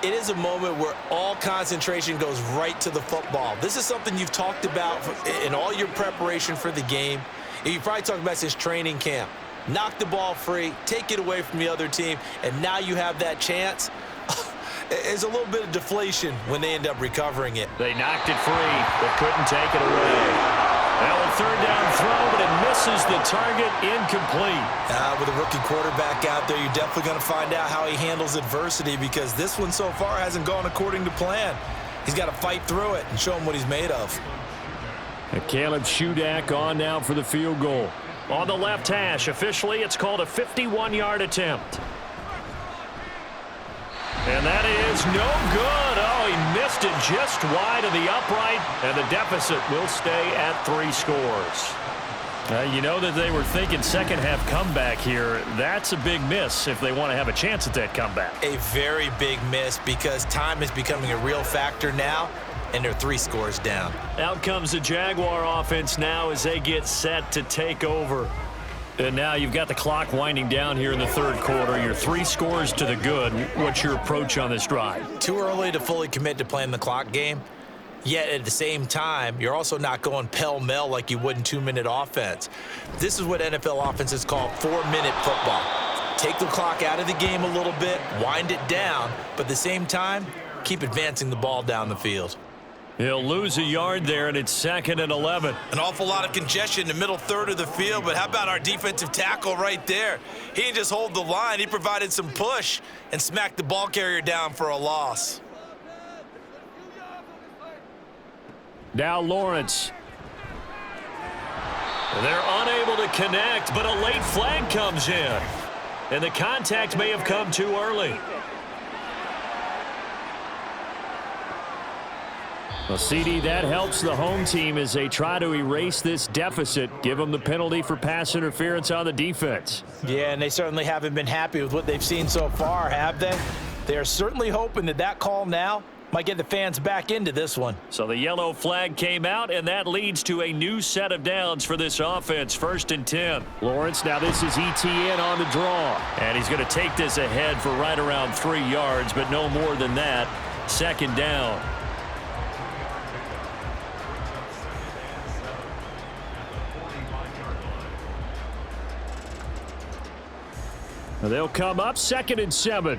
It is a moment where all concentration goes right to the football. This is something you've talked about in all your preparation for the game. And you probably talked about since training camp. Knock the ball free, take it away from the other team, and now you have that chance. There's a little bit of deflation when they end up recovering it. They knocked it free, but couldn't take it away. Now a 3rd down throw, but it misses the target, incomplete. With a rookie quarterback out there, you're definitely going to find out how he handles adversity because this one so far hasn't gone according to plan. He's got to fight through it and show him what he's made of. And Caleb Shudak on now for the field goal. On the left hash, officially it's called a 51-yard attempt. And that is no good. Oh, he missed it just wide of the upright, and the deficit will stay at 3 scores. You know that they were thinking second-half comeback here. That's a big miss if they want to have a chance at that comeback. A very big miss because time is becoming a real factor now, and they're 3 scores down. Out comes the Jaguar offense now as they get set to take over. And now you've got the clock winding down here in the 3rd quarter. You're 3 scores to the good. What's your approach on this drive? Too early to fully commit to playing the clock game. Yet at the same time, you're also not going pell-mell like you would in 2-minute offense. This is what NFL offenses call 4-minute football. Take the clock out of the game a little bit, wind it down, but at the same time, keep advancing the ball down the field. He'll lose a yard there, and it's 2nd and 11. An awful lot of congestion in the middle third of the field, but how about our defensive tackle right there? He didn't just hold the line. He provided some push and smacked the ball carrier down for a loss. Now Lawrence. They're unable to connect, but a late flag comes in. And the contact may have come too early. Well, CD, that helps the home team as they try to erase this deficit, give them the penalty for pass interference on the defense. Yeah, and they certainly haven't been happy with what they've seen so far, have they? They are certainly hoping that that call now might get the fans back into this one. So the yellow flag came out, and that leads to a new set of downs for this offense. 1st and 10. Lawrence, now this is ETN on the draw. And he's going to take this ahead for right around 3 yards, but no more than that. 2nd down. They'll come up 2nd and 7.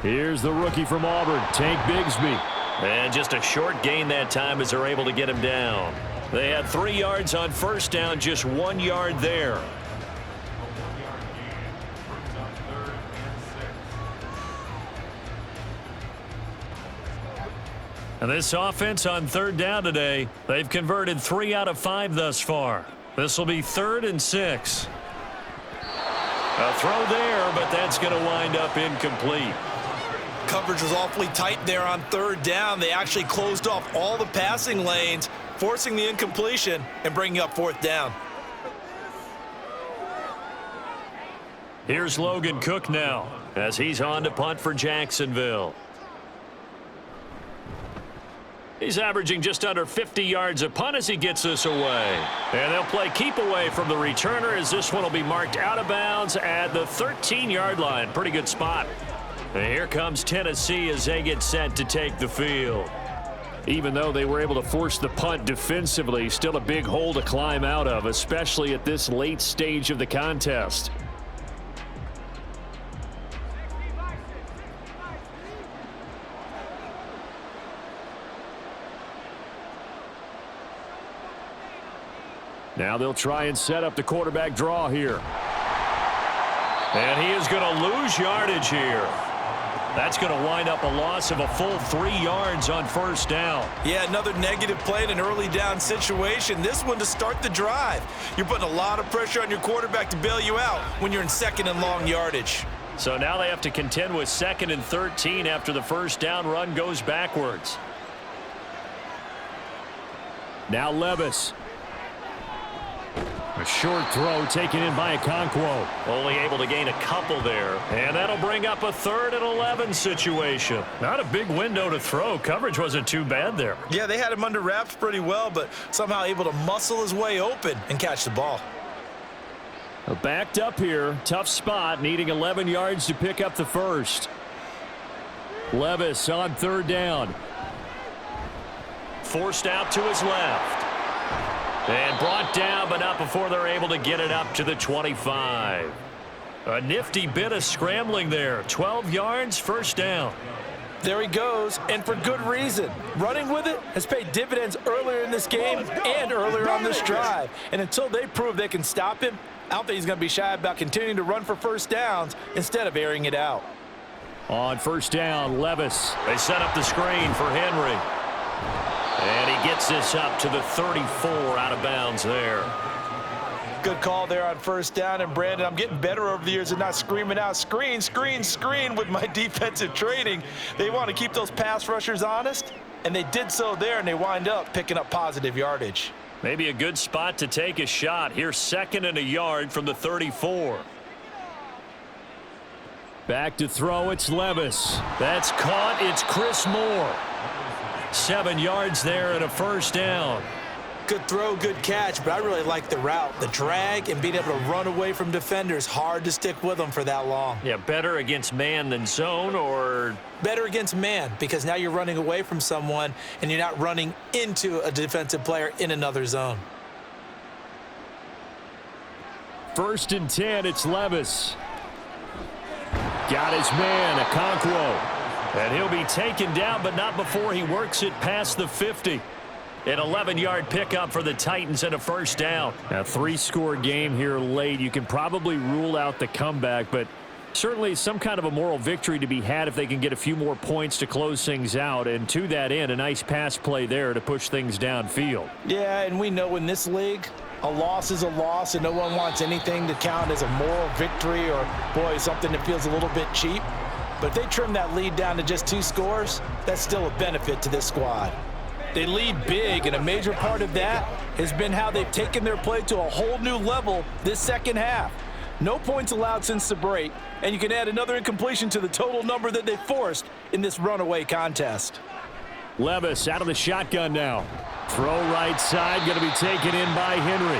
Here's the rookie from Auburn, Tank Bigsby. And just a short gain that time as they're able to get him down. They had 3 yards on 1st down, just 1 yard there. And this offense on 3rd down today, they've converted 3 out of 5 thus far. This will be 3rd and 6. A throw there, but that's going to wind up incomplete. Coverage was awfully tight there on 3rd down. They actually closed off all the passing lanes, forcing the incompletion and bringing up 4th down. Here's Logan Cook now as he's on to punt for Jacksonville. He's averaging just under 50 yards a punt as he gets this away. And they'll play keep away from the returner as this one will be marked out of bounds at the 13-yard line. Pretty good spot. And here comes Tennessee as they get set to take the field. Even though they were able to force the punt defensively, still a big hole to climb out of, especially at this late stage of the contest. Now they'll try and set up the quarterback draw here. And he is going to lose yardage here. That's going to wind up a loss of a full 3 yards on 1st down. Yeah, another negative play in an early down situation. This one to start the drive. You're putting a lot of pressure on your quarterback to bail you out when you're in 2nd and long yardage. So now they have to contend with 2nd and 13 after the 1st down run goes backwards. Now Levis. A short throw taken in by Okonkwo. Only able to gain a couple there. And that'll bring up a 3rd and 11 situation. Not a big window to throw. Coverage wasn't too bad there. Yeah, they had him under wraps pretty well, but somehow able to muscle his way open and catch the ball. Backed up here. Tough spot. Needing 11 yards to pick up the 1st. Levis on 3rd down. Forced out to his left. And brought down, but not before they're able to get it up to the 25. A nifty bit of scrambling there. 12 yards, 1st down. There he goes, and for good reason. Running with it has paid dividends earlier in this game and earlier on this drive. And until they prove they can stop him, I don't think he's going to be shy about continuing to run for 1st downs instead of airing it out. On 1st down, Levis. They set up the screen for Henry. And he gets this up to the 34 out of bounds there. Good call there on 1st down. And, Brandon, I'm getting better over the years at not screaming out screen, screen, screen with my defensive training. They want to keep those pass rushers honest, and they did so there, and they wind up picking up positive yardage. Maybe a good spot to take a shot. Here's 2nd and a yard from the 34. Back to throw, it's Levis. That's caught. It's Chris Moore. 7 yards there and a 1st down. Good throw, good catch, but I really like the route. The drag and being able to run away from defenders, hard to stick with them for that long. Yeah, better against man than zone, or? Better against man, because now you're running away from someone and you're not running into a defensive player in another zone. 1st and 10, it's Levis. Got his man, Okonkwo. And he'll be taken down, but not before he works it past the 50. An 11-yard pickup for the Titans and a 1st down. A 3-score game here late. You can probably rule out the comeback, but Certainly some kind of a moral victory to be had if they can get a few more points to close things out. And to that end, a nice pass play there to push things downfield. Yeah, and we know in this league, a loss is a loss, and no one wants anything to count as a moral victory or, boy, something that feels a little bit cheap. But if they trim that lead down to just 2 scores, that's still a benefit to this squad. They lead big, and a major part of that has been how they've taken their play to a whole new level this second half. No points allowed since the break, and you can add another incompletion to the total number that they forced in this runaway contest. Levis out of the shotgun now. Throw right side, going to be taken in by Henry.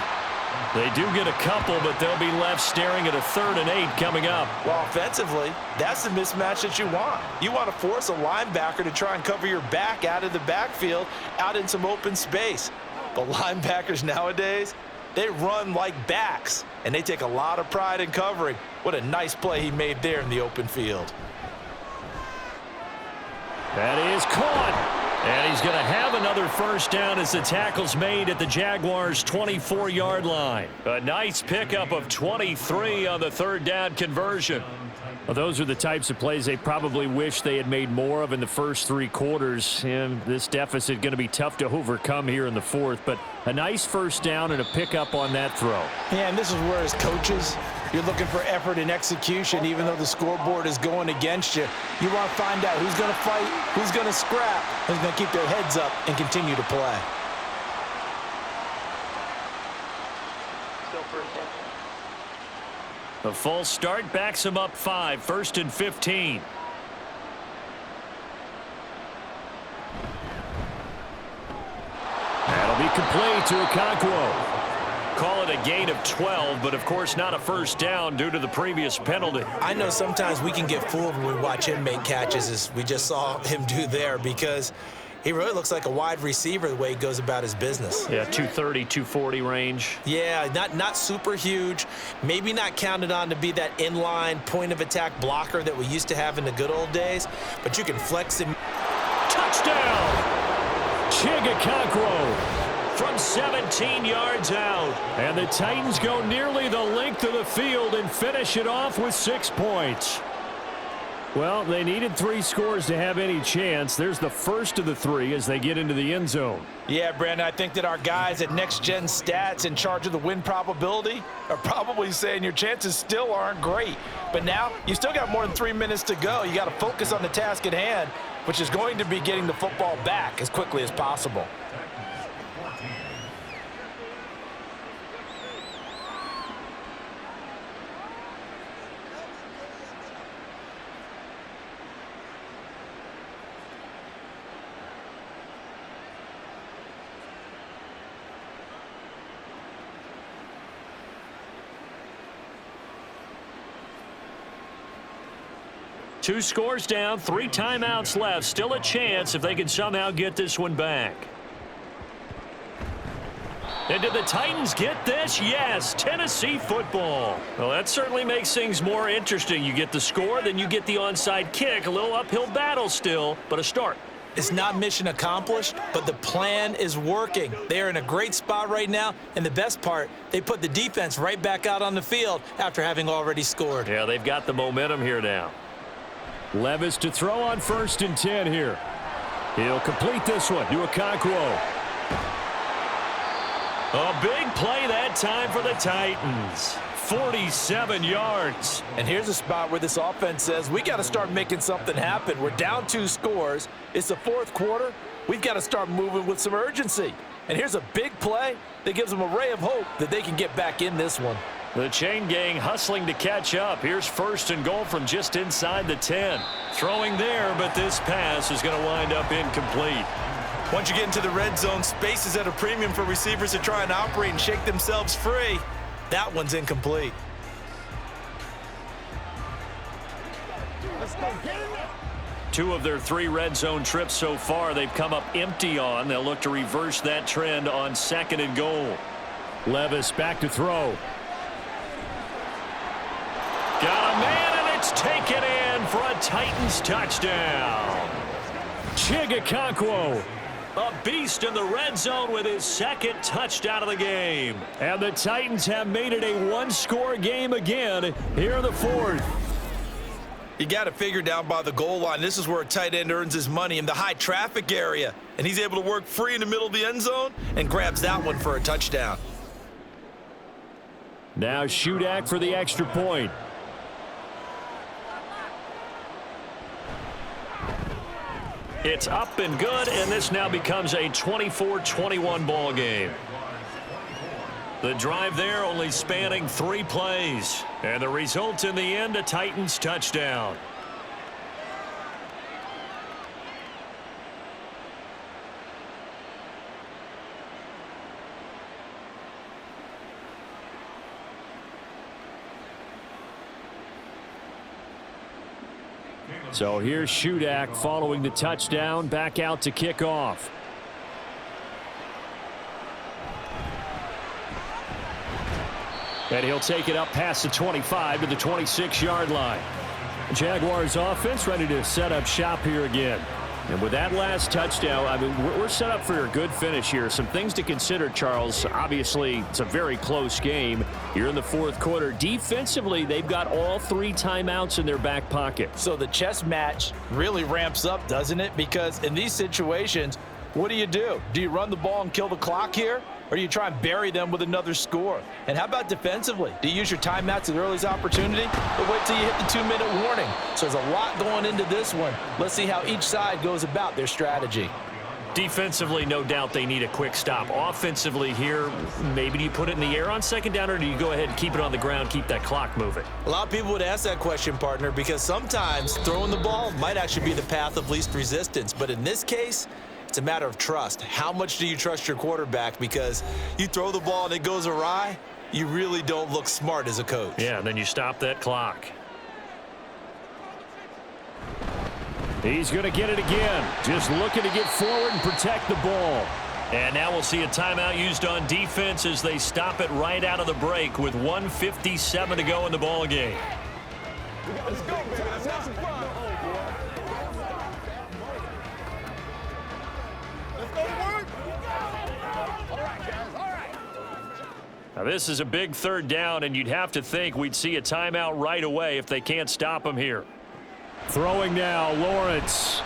They do get a couple, but they'll be left staring at a 3rd and 8 coming up. Well, offensively, that's the mismatch that you want. You want to force a linebacker to try and cover your back out of the backfield, out in some open space. But linebackers nowadays, they run like backs, and they take a lot of pride in covering. What a nice play he made there in the open field. That is caught. And he's going to have another first down as the tackle's made at the Jaguars' 24-yard line. A nice pickup of 23 on the 3rd down conversion. Well, those are the types of plays they probably wish they had made more of in the first 3 quarters. And this deficit going to be tough to overcome here in the 4th. But a nice first down and a pickup on that throw. Yeah, and this is where as coaches, you're looking for effort and execution, even though the scoreboard is going against you. You want to find out who's going to fight, who's going to scrap, who's going to keep their heads up and continue to play. A false start backs him up 5, 1st and 15. That'll be complete to Okonkwo. Call it a gain of 12, but of course not a first down due to the previous penalty. I know sometimes we can get fooled when we watch him make catches, as we just saw him do there, because he really looks like a wide receiver the way he goes about his business. Yeah, 230, 240 range. Yeah, not super huge. Maybe not counted on to be that inline point-of-attack blocker that we used to have in the good old days, but you can flex him. Touchdown! Okonkwo from 17 yards out. And the Titans go nearly the length of the field and finish it off with 6 points. Well, they needed 3 scores to have any chance. There's the first of the 3 as they get into the end zone. Yeah, Brandon, I think that our guys at Next Gen Stats in charge of the win probability are probably saying your chances still aren't great. But now you still got more than 3 minutes to go. You got to focus on the task at hand, which is going to be getting the football back as quickly as possible. Two scores down, 3 timeouts left. Still a chance if they can somehow get this one back. And did the Titans get this? Yes, Tennessee football. Well, that certainly makes things more interesting. You get the score, then you get the onside kick. A little uphill battle still, but a start. It's not mission accomplished, but the plan is working. They are in a great spot right now, and the best part, they put the defense right back out on the field after having already scored. Yeah, they've got the momentum here now. Levis to throw on 1st and 10 here. He'll complete this one to Okonkwo. A big play that time for the Titans. 47 yards. And here's a spot where this offense says, we got to start making something happen. We're down 2 scores. It's the 4th quarter. We've got to start moving with some urgency. And here's a big play that gives them a ray of hope that they can get back in this one. The chain gang hustling to catch up. Here's 1st and goal from just inside the 10. Throwing there, but this pass is going to wind up incomplete. Once you get into the red zone, space is at a premium for receivers to try and operate and shake themselves free. That one's incomplete. Two of their 3 red zone trips so far, they've come up empty on. They'll look to reverse that trend on 2nd and goal. Levis back to throw. Got a man, and it's taken in for a Titans touchdown. Okonkwo. A beast in the red zone with his 2nd touchdown of the game. And the Titans have made it a 1-score game again here in the 4th. You got to figure down by the goal line. This is where a tight end earns his money, in the high traffic area. And he's able to work free in the middle of the end zone and grabs that one for a touchdown. Now Shudak for the extra point. It's up and good, and this now becomes a 24-21 ball game. The drive there only spanning 3 plays. And the result in the end, a Titans touchdown. So here's Shudak following the touchdown, back out to kick off. And he'll take it up past the 25 to the 26-yard line. Jaguars offense ready to set up shop here again. And with that last touchdown, I mean, we're set up for a good finish here. Some things to consider, Charles. Obviously, it's a very close game here in the fourth quarter. Defensively, they've got all 3 timeouts in their back pocket. So the chess match really ramps up, doesn't it? Because in these situations, what do? Do you run the ball and kill the clock here? Or do you try and bury them with another score? And how about defensively? Do you use your timeouts at the earliest opportunity? Or wait till you hit the 2-minute warning? So there's a lot going into this one. Let's see how each side goes about their strategy. Defensively, no doubt they need a quick stop. Offensively here, maybe do you put it in the air on second down, or do you go ahead and keep it on the ground, keep that clock moving? A lot of people would ask that question, partner, because sometimes throwing the ball might actually be the path of least resistance. But in this case, it's a matter of trust. How much do you trust your quarterback? Because you throw the ball and it goes awry, you really don't look smart as a coach. Yeah, and then you stop that clock. He's going to get it again. Just looking to get forward and protect the ball. And now we'll see a timeout used on defense as they stop it right out of the break with 1:57 to go in the ball game. Let's go, baby. Let's have some fun. Now this is a big third down, and you'd have to think we'd see a timeout right away if they can't stop him here. Throwing now, Lawrence.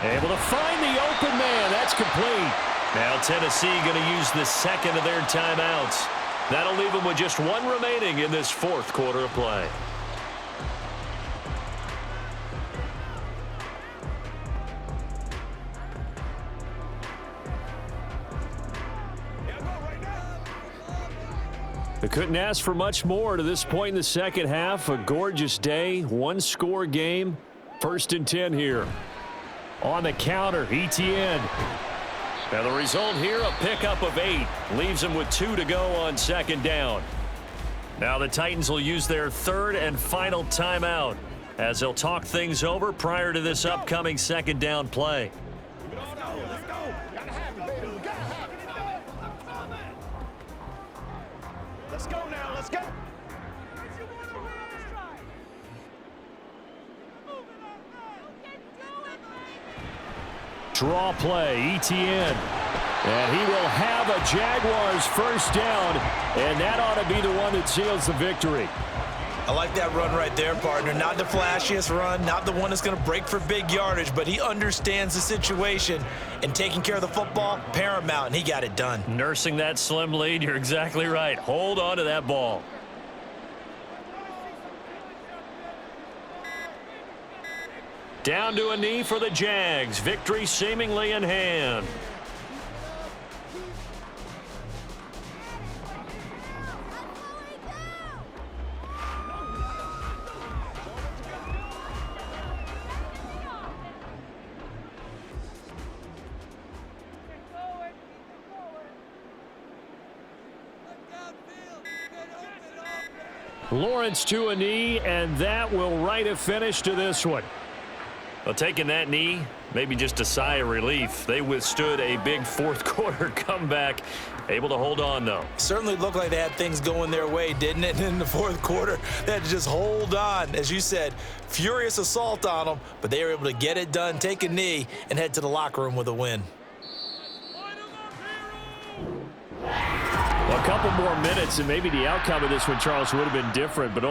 Able to find the open man. That's complete. Now Tennessee going to use the second of their timeouts. That'll leave them with just 1 remaining in this fourth quarter of play. They couldn't ask for much more to this point in the second half. A gorgeous day, 1-score game. 1st and 10 here. On the counter, Etienne. Now the result here, a pickup of 8. Leaves them with 2 to go on second down. Now the Titans will use their 3rd and final timeout as they'll talk things over prior to this upcoming second down play. Let's go now. Let's go. Draw play, Etienne. And he will have a Jaguars first down, and that ought to be the one that seals the victory. I like that run right there, partner. Not the flashiest run, not the one that's going to break for big yardage, but he understands the situation, and taking care of the football, paramount, and he got it done. Nursing that slim lead, you're exactly right. Hold on to that ball. Down to a knee for the Jags. Victory seemingly in hand. Lawrence to a knee, and that will write a finish to this one. Well, taking that knee, maybe just a sigh of relief. They withstood a big fourth quarter comeback. Able to hold on, though. Certainly looked like they had things going their way, didn't it? In the fourth quarter, they had to just hold on. As you said, furious assault on them, but they were able to get it done, take a knee, and head to the locker room with a win. Well, a couple more minutes, and maybe the outcome of this one, Charles, would have been different, but